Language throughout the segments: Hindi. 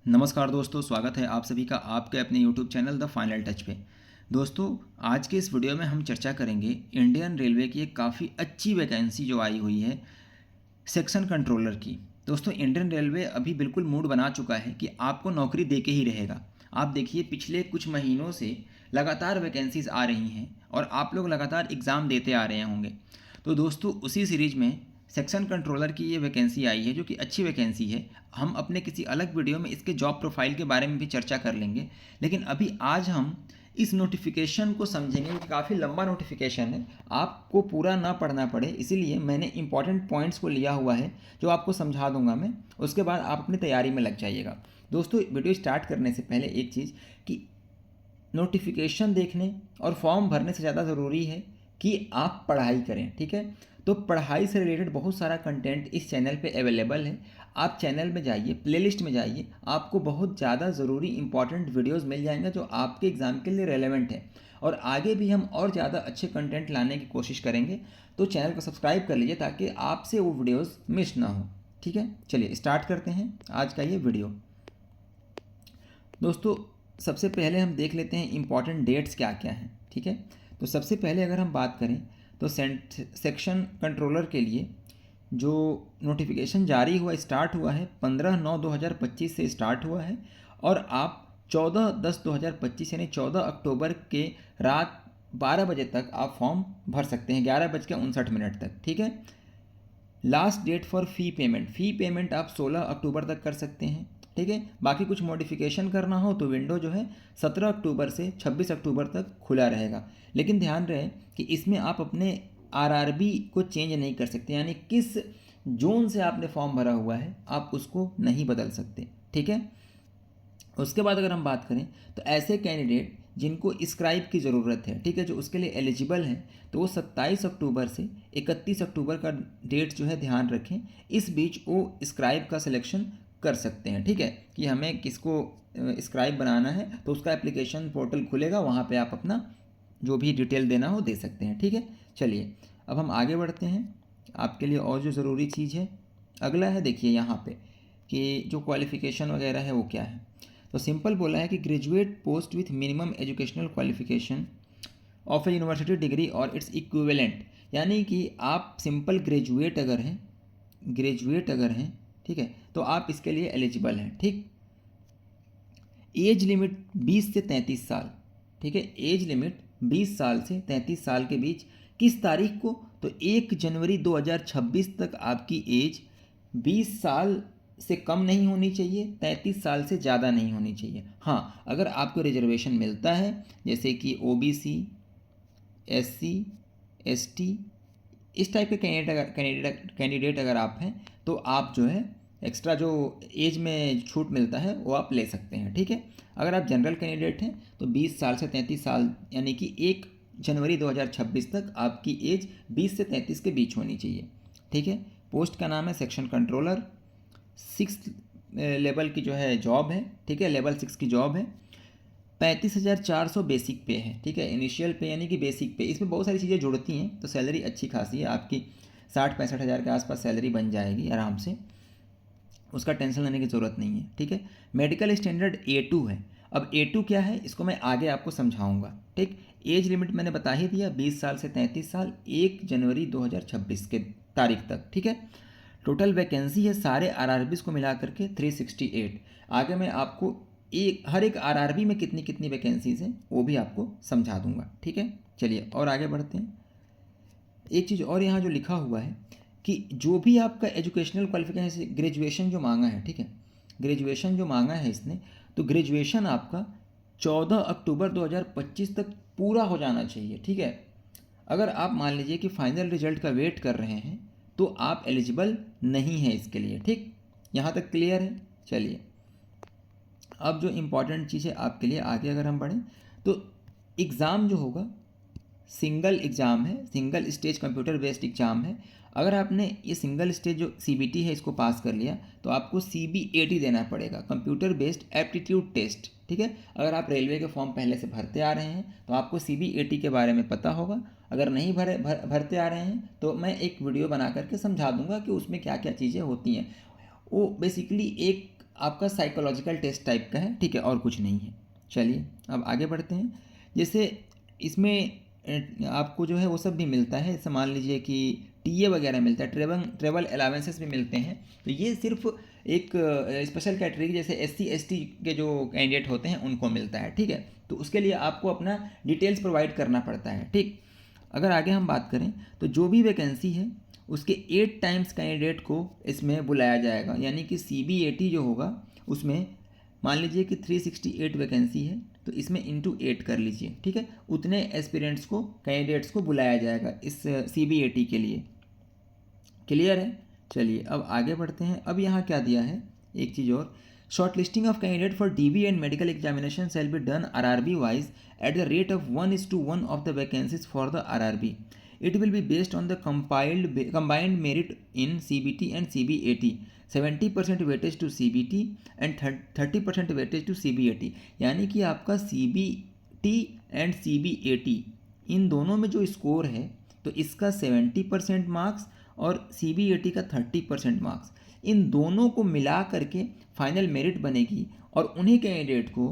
नमस्कार दोस्तों, स्वागत है आप सभी का आपके अपने YouTube channel the final touch पे। दोस्तों, आज के इस वीडियो में हम चर्चा करेंगे इंडियन रेलवे की एक काफ़ी अच्छी वैकेंसी जो आई हुई है सेक्शन कंट्रोलर की। दोस्तों, इंडियन रेलवे अभी बिल्कुल मूड बना चुका है कि आपको नौकरी दे के ही रहेगा। आप देखिए, पिछले कुछ महीनों से लगातार वैकेंसीज आ रही हैं और आप लोग लगातार एग्ज़ाम देते आ रहे होंगे। तो दोस्तों, उसी सीरीज में सेक्शन कंट्रोलर की ये वैकेंसी आई है जो कि अच्छी वैकेंसी है। हम अपने किसी अलग वीडियो में इसके जॉब प्रोफाइल के बारे में भी चर्चा कर लेंगे, लेकिन अभी आज हम इस नोटिफिकेशन को समझेंगे क्योंकि काफ़ी लंबा नोटिफिकेशन है, आपको पूरा ना पढ़ना पड़े, इसीलिए मैंने इंपॉर्टेंट पॉइंट्स को लिया हुआ है जो आपको समझा दूंगा मैं। उसके बाद आप अपनी तैयारी में लग जाइएगा। दोस्तों, वीडियो स्टार्ट करने से पहले एक चीज़ कि नोटिफिकेशन देखने और फॉर्म भरने से ज़्यादा ज़रूरी है कि आप पढ़ाई करें, ठीक है। तो पढ़ाई से रिलेटेड बहुत सारा कंटेंट इस चैनल पे अवेलेबल है। आप चैनल में जाइए, प्लेलिस्ट में जाइए, आपको बहुत ज़्यादा ज़रूरी इंपॉर्टेंट वीडियोस मिल जाएंगे जो आपके एग्ज़ाम के लिए रेलेवेंट है। और आगे भी हम और ज़्यादा अच्छे कंटेंट लाने की कोशिश करेंगे। तो चैनल को सब्सक्राइब कर लीजिए ताकि आपसे वो वीडियोज़ मिस ना हो, ठीक है। चलिए स्टार्ट करते हैं आज का ये वीडियो। दोस्तों, सबसे पहले हम देख लेते हैं इम्पॉर्टेंट डेट्स क्या क्या हैं, ठीक है। तो सबसे पहले अगर हम बात करें तो सेक्शन कंट्रोलर के लिए जो नोटिफिकेशन जारी हुआ स्टार्ट हुआ है 15/9/2025 से स्टार्ट हुआ है और आप 14/10/2025 यानी 14 अक्टूबर के रात 12 बजे तक आप फॉर्म भर सकते हैं, 11:59 तक, ठीक है। Last date for fee payment आप 16 अक्टूबर तक कर सकते हैं, ठीक है। बाकी कुछ मॉडिफिकेशन करना हो तो विंडो जो है 17 अक्टूबर से 26 अक्टूबर तक खुला रहेगा। लेकिन ध्यान रहे कि इसमें आप अपने आरआरबी को चेंज नहीं कर सकते, यानी किस जोन से आपने फॉर्म भरा हुआ है आप उसको नहीं बदल सकते, ठीक है। उसके बाद अगर हम बात करें तो ऐसे कैंडिडेट जिनको स्क्राइब की ज़रूरत है, ठीक है, जो उसके लिए एलिजिबल हैं, तो वो 27 अक्टूबर से 31 अक्टूबर का डेट जो है ध्यान रखें। इस बीच वो स्क्राइब का सिलेक्शन कर सकते हैं, ठीक है, कि हमें किसको स्क्राइब बनाना है तो उसका एप्लीकेशन पोर्टल खुलेगा, वहाँ पे आप अपना जो भी डिटेल देना हो दे सकते हैं, ठीक है। चलिए अब हम आगे बढ़ते हैं। आपके लिए और जो ज़रूरी चीज़ है अगला है, देखिए यहाँ पे कि जो क्वालिफ़िकेशन वगैरह है वो क्या है। तो सिंपल बोला है कि graduate post with minimum educational qualification of A university degree और इट्स इक्विवेलेंट, यानी कि आप सिंपल ग्रेजुएट अगर हैं, ठीक है, तो आप इसके लिए एलिजिबल हैं, ठीक। एज लिमिट 20 से 33 साल, ठीक है। एज लिमिट 20 साल से 33 साल के बीच, किस तारीख को, तो 1 जनवरी 2026 तक आपकी एज 20 साल से कम नहीं होनी चाहिए, 33 साल से ज़्यादा नहीं होनी चाहिए। हाँ, अगर आपको रिजर्वेशन मिलता है जैसे कि ओबीसी, एससी, एसटी, इस टाइप के कैंडिडेट अगर आप हैं तो आप जो है एक्स्ट्रा जो एज में छूट मिलता है वो आप ले सकते हैं, ठीक है। अगर आप जनरल कैंडिडेट हैं तो 20 साल से 33 साल यानी कि 1 जनवरी 2026 तक आपकी एज 20 से 33 के बीच होनी चाहिए, ठीक है। पोस्ट का नाम है सेक्शन कंट्रोलर, 6 लेवल की जो है जॉब है, ठीक है, लेवल 6 की जॉब है। 35,400 बेसिक पे है, ठीक है, इनिशियल पे यानी कि बेसिक पे। इसमें बहुत सारी चीज़ें जुड़ती हैं तो सैलरी अच्छी खासी है, आपकी 60-65 हज़ार के आसपास सैलरी बन जाएगी आराम से, उसका टेंशन लेने की ज़रूरत नहीं है, ठीक है। मेडिकल स्टैंडर्ड A2 है। अब A2 क्या है इसको मैं आगे आपको समझाऊंगा, ठीक। एज लिमिट मैंने बता ही दिया, 20 साल से 33 साल, 1 जनवरी 2026 के तारीख तक, ठीक है। टोटल वैकेंसी है सारे आरआरबीज़ को मिला करके 368। आगे मैं आपको हर एक आरआरबी में कितनी कितनी वैकेंसीज़ हैं वो भी आपको समझा दूंगा, ठीक है। चलिए और आगे बढ़ते हैं। एक चीज़ और यहाँ जो लिखा हुआ है कि जो भी आपका एजुकेशनल क्वालिफिकेशन, ग्रेजुएशन जो मांगा है, ठीक है, ग्रेजुएशन जो मांगा है इसने, तो ग्रेजुएशन आपका 14 अक्टूबर 2025 तक पूरा हो जाना चाहिए, ठीक है। अगर आप मान लीजिए कि फाइनल रिजल्ट का वेट कर रहे हैं तो आप एलिजिबल नहीं हैं इसके लिए, ठीक। यहाँ तक क्लियर है। चलिए अब जो इम्पोर्टेंट चीज़ है आपके लिए, आगे अगर हम बढ़ें तो एग्ज़ाम जो होगा सिंगल एग्ज़ाम है, single stage computer based exam है। अगर आपने ये सिंगल स्टेज जो सीबीटी है इसको पास कर लिया तो आपको सीबीएटी देना पड़ेगा, कंप्यूटर बेस्ड एप्टीट्यूड टेस्ट, ठीक है। अगर आप रेलवे के फॉर्म पहले से भरते आ रहे हैं तो आपको सीबीएटी के बारे में पता होगा। अगर नहीं भरते आ रहे हैं तो मैं एक वीडियो बना करके समझा दूंगा कि उसमें क्या क्या चीज़ें होती हैं। वो बेसिकली एक आपका साइकोलॉजिकल टेस्ट टाइप का है, ठीक है, और कुछ नहीं है। चलिए अब आगे बढ़ते हैं। जैसे इसमें आपको जो है वो सब भी मिलता है, जैसे मान लीजिए कि टीए वगैरह मिलता है, ट्रेवल अलावेंसेस भी मिलते हैं। तो ये सिर्फ एक स्पेशल कैटेगरी जैसे एससी एसटी के जो कैंडिडेट होते हैं उनको मिलता है, ठीक है। तो उसके लिए आपको अपना डिटेल्स प्रोवाइड करना पड़ता है, ठीक। अगर आगे हम बात करें तो जो भी वैकेंसी है उसके 8 टाइम्स कैंडिडेट को इसमें बुलाया जाएगा, यानी कि CBAT जो होगा उसमें मान लीजिए कि 368 वैकेंसी है तो इसमें इंटू 8 कर लीजिए, ठीक है। उतने एस्पिरेंट्स को, कैंडिडेट्स को बुलाया जाएगा इस CBAT के लिए। क्लियर है। चलिए अब आगे बढ़ते हैं। अब यहाँ क्या दिया है, एक चीज़ और, short listing of candidate for DB and medical examination shall be done RRB wise at the rate of 1:1 of the vacancies for the RRB. It will be based on the combined merit in CBT and CBAT. 70% weightage to CBT and 30% weightage to CBAT. यानी कि आपका CBT एंड CBAT इन दोनों में जो स्कोर है तो इसका 70% मार्क्स और CBAT का 30% मार्क्स, इन दोनों को मिला करके फाइनल मेरिट बनेगी और उन्हीं कैंडिडेट को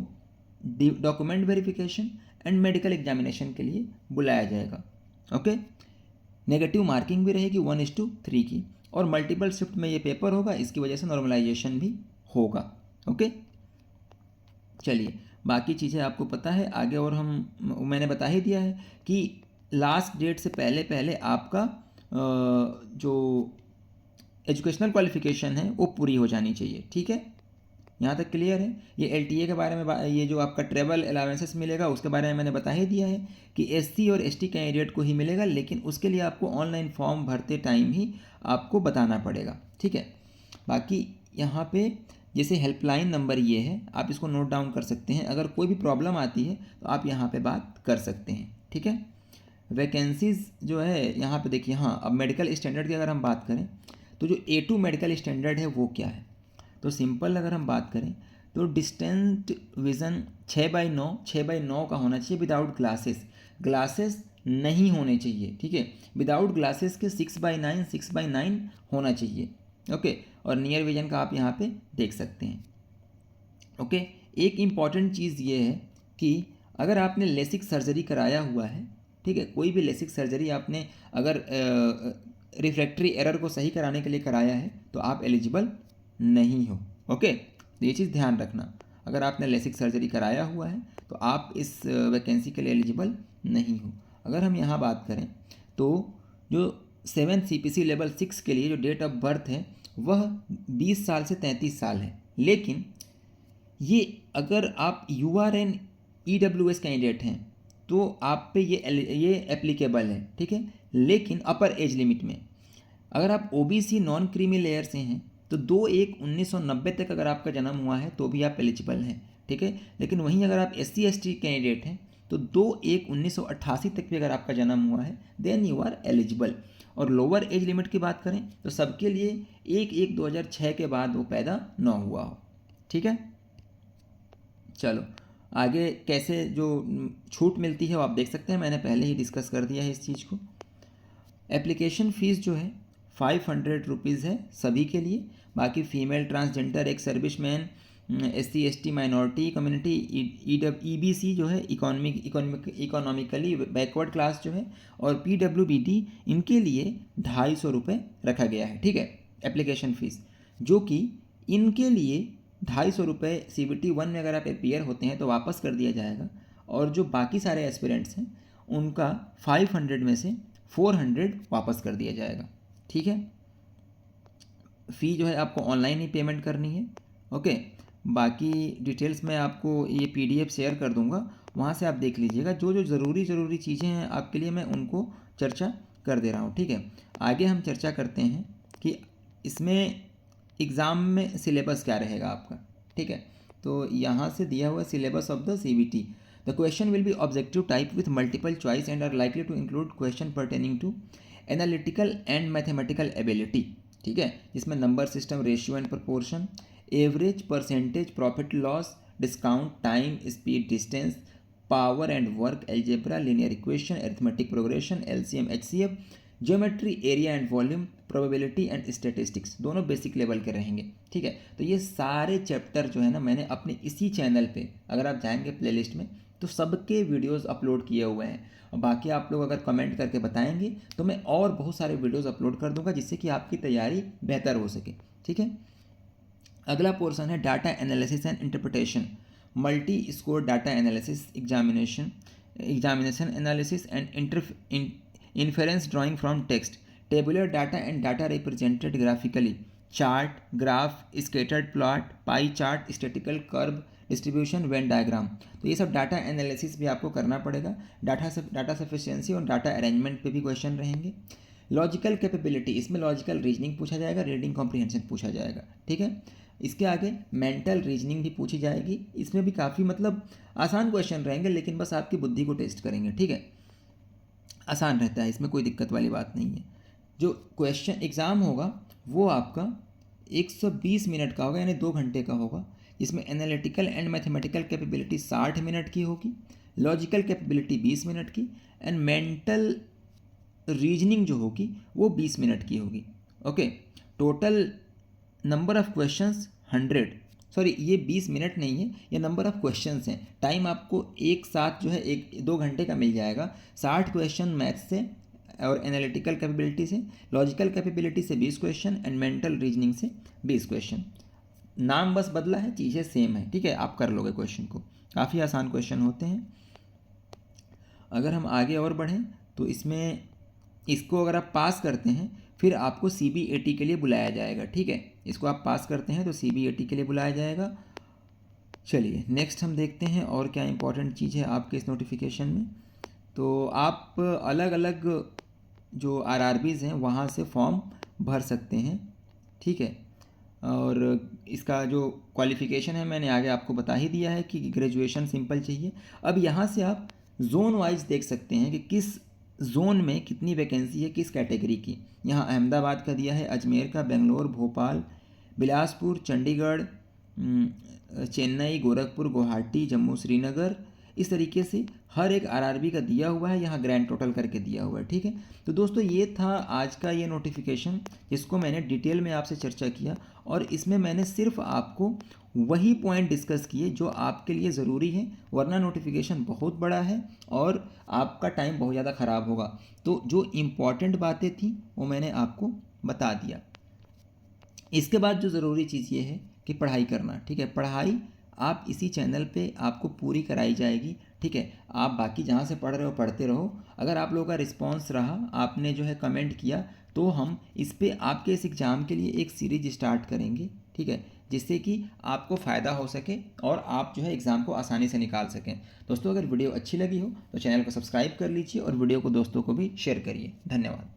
document verification and medical examination के लिए बुलाया जाएगा। ओके, नेगेटिव मार्किंग भी रहेगी 1:3 की, और मल्टीपल शिफ्ट में ये पेपर होगा, इसकी वजह से नॉर्मलाइजेशन भी होगा। ओके, चलिए बाकी चीज़ें आपको पता है आगे, और मैंने बता ही दिया है कि लास्ट डेट से पहले पहले आपका जो एजुकेशनल क्वालिफिकेशन है वो पूरी हो जानी चाहिए, ठीक है। यहाँ तक क्लियर है। ये LTA के बारे में ये जो आपका ट्रेवल अलावेंसेस मिलेगा उसके बारे में मैंने बता ही दिया है कि SC और ST कैंडिडेट को ही मिलेगा, लेकिन उसके लिए आपको ऑनलाइन फॉर्म भरते टाइम ही आपको बताना पड़ेगा, ठीक है। बाकी यहाँ पे जैसे हेल्पलाइन नंबर ये है, आप इसको नोट डाउन कर सकते हैं। अगर कोई भी प्रॉब्लम आती है तो आप यहाँ पर बात कर सकते हैं, ठीक है। वैकेंसीज़ जो है यहाँ पर देखिए, हाँ अब मेडिकल स्टैंडर्ड की अगर हम बात करें तो जो A2 मेडिकल स्टैंडर्ड है वो क्या है, तो सिंपल अगर हम बात करें तो डिस्टेंट विज़न 6/9 का होना चाहिए विदाउट ग्लासेस नहीं होने चाहिए, ठीक है। विदाउट ग्लासेस के 6/9 होना चाहिए। ओके, और नियर विजन का आप यहाँ पे देख सकते हैं। ओके, एक इम्पॉर्टेंट चीज़ ये है कि अगर आपने लेसिक सर्जरी कराया हुआ है, ठीक है, कोई भी लेसिक सर्जरी आपने अगर रिफ्रैक्टरी एरर को सही कराने के लिए कराया है तो आप एलिजिबल नहीं हो। ओके, तो ये चीज़ ध्यान रखना, अगर आपने लेसिक सर्जरी कराया हुआ है तो आप इस वैकेंसी के लिए एलिजिबल नहीं हो। अगर हम यहाँ बात करें तो जो 7 CPC लेवल 6 के लिए जो डेट ऑफ बर्थ है वह 20 साल से 33 साल है, लेकिन ये अगर आप URN EWS कैंडिडेट हैं तो आप पे ये एप्लीकेबल है, ठीक है। लेकिन अपर एज लिमिट में अगर आप OBC नॉन क्रीमी लेयर से हैं तो 2/1/1990 तक अगर आपका जन्म हुआ है तो भी आप एलिजिबल हैं, ठीक है। लेकिन वहीं अगर आप SC ST कैंडिडेट हैं तो 2/1/1988 तक भी अगर आपका जन्म हुआ है देन यू आर एलिजिबल। और लोअर एज लिमिट की बात करें तो सबके लिए 1/1/2006 के बाद वो पैदा न हुआ हो, ठीक है। चलो आगे कैसे जो छूट मिलती है वो आप देख सकते हैं, मैंने पहले ही डिस्कस कर दिया है इस चीज़ को। एप्लीकेशन फ़ीस जो है 500 रुपीज़ है सभी के लिए। बाकी फीमेल ट्रांसजेंडर, एक serviceman, SC ST minority community, EBC जो है इकोनॉमिकली बैकवर्ड क्लास जो है, और PWBD, इनके लिए 250 रुपये रखा गया है, ठीक है, एप्लीकेशन फ़ीस, जो कि इनके लिए 250 रुपये CBT 1 में अगर आप अपीयर होते हैं तो वापस कर दिया जाएगा, और जो बाकी सारे एस्पिरेंट्स हैं उनका 500 में से 400 वापस कर दिया जाएगा, ठीक है। फ़ी जो है आपको ऑनलाइन ही पेमेंट करनी है। ओके, बाकी डिटेल्स मैं आपको ये PDF शेयर कर दूंगा, वहाँ से आप देख लीजिएगा। जो जो ज़रूरी चीज़ें हैं आपके लिए मैं उनको चर्चा कर दे रहा हूँ, ठीक है। आगे हम चर्चा करते हैं कि इसमें एग्ज़ाम में सिलेबस क्या रहेगा आपका, ठीक है। तो यहाँ से दिया हुआ syllabus of the CBT। The question will be objective type with multiple choice and are likely to include question pertaining to analytical and mathematical ability, ठीक है, जिसमें number system, ratio and proportion, average, percentage, profit loss, discount, time, speed, distance, power and work, algebra, linear equation, arithmetic progression, LCM HCF, geometry, area and volume, probability and statistics, दोनों बेसिक लेवल के रहेंगे। ठीक है, तो ये सारे चैप्टर जो है ना मैंने अपने इसी चैनल पे, अगर आप जाएंगे प्लेलिस्ट में तो सबके वीडियोस अपलोड किए हुए हैं। और बाकी आप लोग अगर कमेंट करके बताएंगे तो मैं और बहुत सारे वीडियोस अपलोड कर दूंगा जिससे कि आपकी तैयारी बेहतर हो सके। ठीक है, अगला पोर्शन है data analysis and interpretation, multi score data analysis, examination analysis and inference drawing from text, tabular data and data represented graphically, chart, graph, scattered plot, pie chart, statistical curve distribution, Venn diagram. तो ये सब डाटा एनालिसिस भी आपको करना पड़ेगा। डाटा सफिशिएंसी और डाटा अरेंजमेंट पे भी क्वेश्चन रहेंगे। लॉजिकल कैपेबिलिटी, इसमें लॉजिकल रीजनिंग पूछा जाएगा, रीडिंग कॉम्प्रिहेंशन पूछा जाएगा। ठीक है, इसके आगे मेंटल रीजनिंग भी पूछी जाएगी। इसमें भी काफ़ी मतलब आसान क्वेश्चन रहेंगे, लेकिन बस आपकी बुद्धि को टेस्ट करेंगे। ठीक है, आसान रहता है, इसमें कोई दिक्कत वाली बात नहीं है। जो क्वेश्चन एग्ज़ाम होगा वो आपका 120 मिनट का होगा, यानी 2 घंटे का होगा। इसमें analytical and mathematical capability 60 minute की होगी, लॉजिकल कैपेबिलिटी 20 मिनट की, एंड मेंटल रीजनिंग जो होगी वो 20 मिनट की होगी। Okay, total number of questions 100, sorry ये 20 मिनट नहीं है, ये नंबर ऑफ क्वेश्चंस हैं। टाइम आपको एक साथ जो है 1-2 घंटे का मिल जाएगा। 60 क्वेश्चन मैथ्स से और एनालिटिकल कैपेबिलिटी से, लॉजिकल कैपेबिलिटी से 20 क्वेश्चन एंड मेंटल रीजनिंग से 20 क्वेश्चन। नाम बस बदला है, चीज़ें सेम है। ठीक है, आप कर लोगे क्वेश्चन को, काफ़ी आसान क्वेश्चन होते हैं। अगर हम आगे और बढ़ें तो इसमें इसको अगर आप पास करते हैं फिर आपको CBAT के लिए बुलाया जाएगा। ठीक है, इसको आप पास करते हैं तो CBAT के लिए बुलाया जाएगा। चलिए नेक्स्ट हम देखते हैं और क्या इंपॉर्टेंट चीज़ है आपके इस नोटिफिकेशन में। तो आप अलग अलग जो RRBs हैं वहाँ से फॉर्म भर सकते हैं। ठीक है, और इसका जो क्वालिफ़िकेशन है मैंने आगे आपको बता ही दिया है कि ग्रेजुएशन सिंपल चाहिए। अब यहाँ से आप जोन वाइज देख सकते हैं कि किस जोन में कितनी वैकेंसी है, किस कैटेगरी की। यहाँ अहमदाबाद का दिया है, अजमेर का, बेंगलोर, भोपाल, बिलासपुर, चंडीगढ़, चेन्नई, गोरखपुर, गुवाहाटी, जम्मू, श्रीनगर, इस तरीके से हर एक RRB का दिया हुआ है, यहाँ ग्रैंड टोटल करके दिया हुआ है। ठीक है, तो दोस्तों ये था आज का ये नोटिफिकेशन जिसको मैंने डिटेल में आपसे चर्चा किया, और इसमें मैंने सिर्फ आपको वही पॉइंट डिस्कस किए जो आपके लिए ज़रूरी है, वरना नोटिफिकेशन बहुत बड़ा है और आपका टाइम बहुत ज़्यादा ख़राब होगा। तो जो इम्पॉर्टेंट बातें थी वो मैंने आपको बता दिया। इसके बाद जो ज़रूरी चीज़ ये है कि पढ़ाई करना। ठीक है, पढ़ाई आप इसी चैनल पे आपको पूरी कराई जाएगी। ठीक है, आप बाकी जहाँ से पढ़ रहे हो पढ़ते रहो। अगर आप लोगों का रिस्पांस रहा, आपने जो है कमेंट किया, तो हम इस पे आपके इस एग्ज़ाम के लिए एक सीरीज स्टार्ट करेंगे। ठीक है, जिससे कि आपको फ़ायदा हो सके और आप जो है एग्ज़ाम को आसानी से निकाल सकें। दोस्तों अगर वीडियो अच्छी लगी हो तो चैनल को सब्सक्राइब कर लीजिए और वीडियो को दोस्तों को भी शेयर करिए। धन्यवाद।